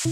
I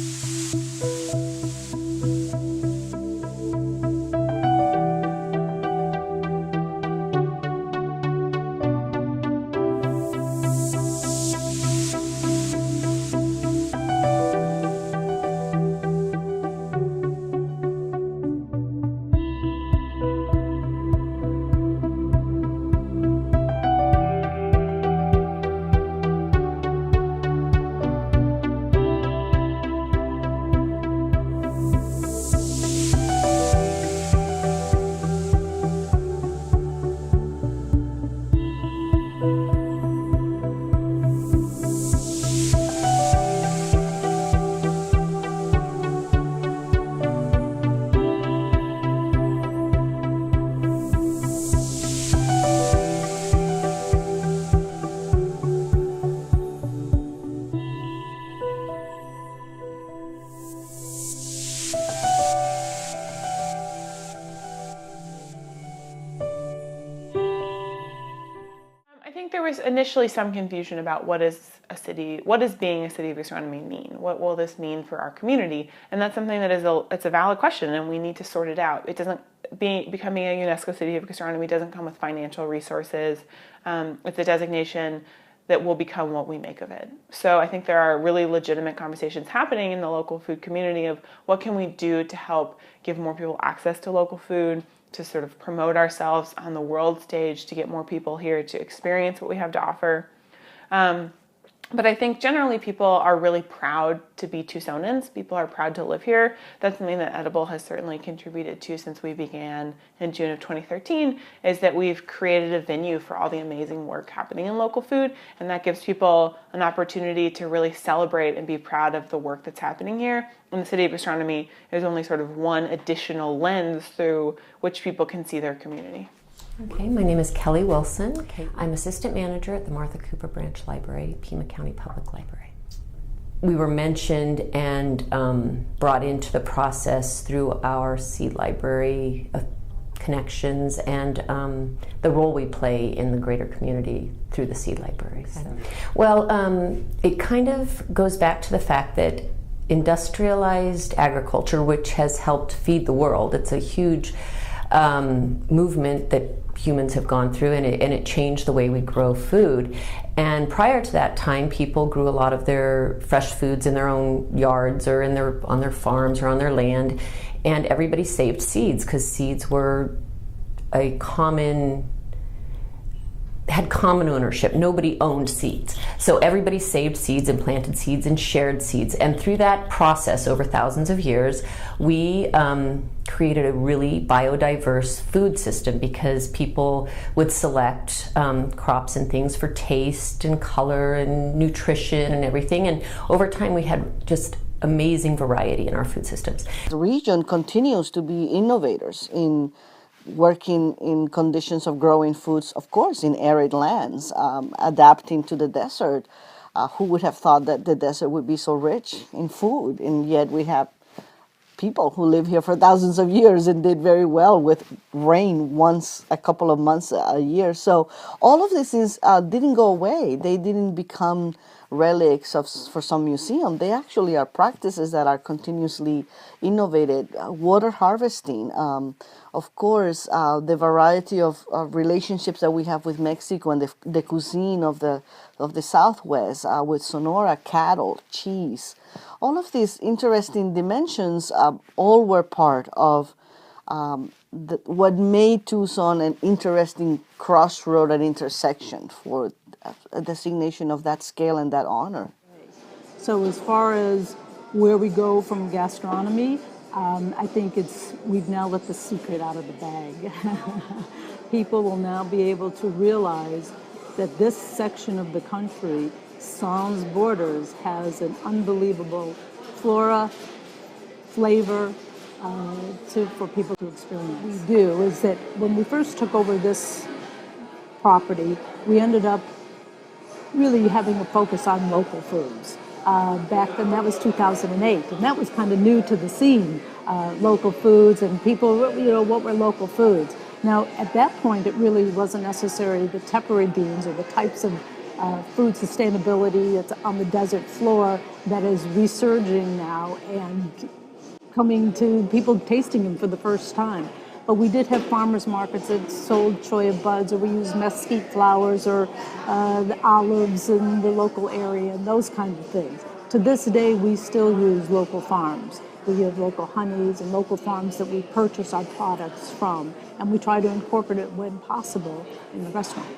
think there was initially some confusion about what does being a city of gastronomy mean? What will this mean for our community? And that's something that it's a valid question, and we need to sort it out. It doesn't becoming a UNESCO city of gastronomy doesn't come with financial resources. It's a designation that will become what we make of it. So I think there are really legitimate conversations happening in the local food community of what can we do to help give more people access to local food, to sort of promote ourselves on the world stage, to get more people here to experience what we have to offer. But I think generally people are really proud to be Tucsonans. People are proud to live here. That's something that Edible has certainly contributed to since we began in June of 2013, is that we've created a venue for all the amazing work happening in local food, and that gives people an opportunity to really celebrate and be proud of the work that's happening here. And the City of Gastronomy is only sort of one additional lens through which people can see their community. Okay, my name is Kelly Wilson. I'm assistant manager at the Martha Cooper Branch Library, Pima County Public Library. We were mentioned and brought into the process through our seed library connections and the role we play in the greater community through the seed library. So, well, it kind of goes back to the fact that industrialized agriculture, which has helped feed the world, it's a huge movement that humans have gone through, and it changed the way we grow food. And prior to that time, people grew a lot of their fresh foods in their own yards or on their farms or on their land, and everybody saved seeds because seeds were had common ownership. Nobody owned seeds. So everybody saved seeds and planted seeds and shared seeds. And through that process over thousands of years, we created a really biodiverse food system because people would select crops and things for taste and color and nutrition and everything. And over time, we had just amazing variety in our food systems. The region continues to be innovators in working in conditions of growing foods, of course, in arid lands, adapting to the desert. Who would have thought that the desert would be so rich in food? And yet we have people who live here for thousands of years and did very well with rain once a couple of months a year. So all of these things didn't go away. They didn't become relics for some museum. They actually are practices that are continuously innovated. Water harvesting, of course, the variety of relationships that we have with Mexico and the cuisine of the Southwest, with Sonora, cattle, cheese. All of these interesting dimensions all were part of what made Tucson an interesting crossroad and intersection for a designation of that scale and that honor. So as far as where we go from gastronomy, I think we've now let the secret out of the bag. People will now be able to realize that this section of the country, sans borders, has an unbelievable flora, flavor, for people to experience. We do is that when we first took over this property, we ended up really having a focus on local foods. Back then, that was 2008, and that was kind of new to the scene, local foods, and people, what were local foods? Now, at that point, it really wasn't necessarily the tempeh beans or the types of food sustainability that's on the desert floor that is resurging now and coming to people tasting them for the first time. But we did have farmers markets that sold choya buds, or we used mesquite flowers, or the olives in the local area, and those kinds of things. To this day, we still use local farms. We have local honeys and local farms that we purchase our products from, and we try to incorporate it when possible in the restaurant.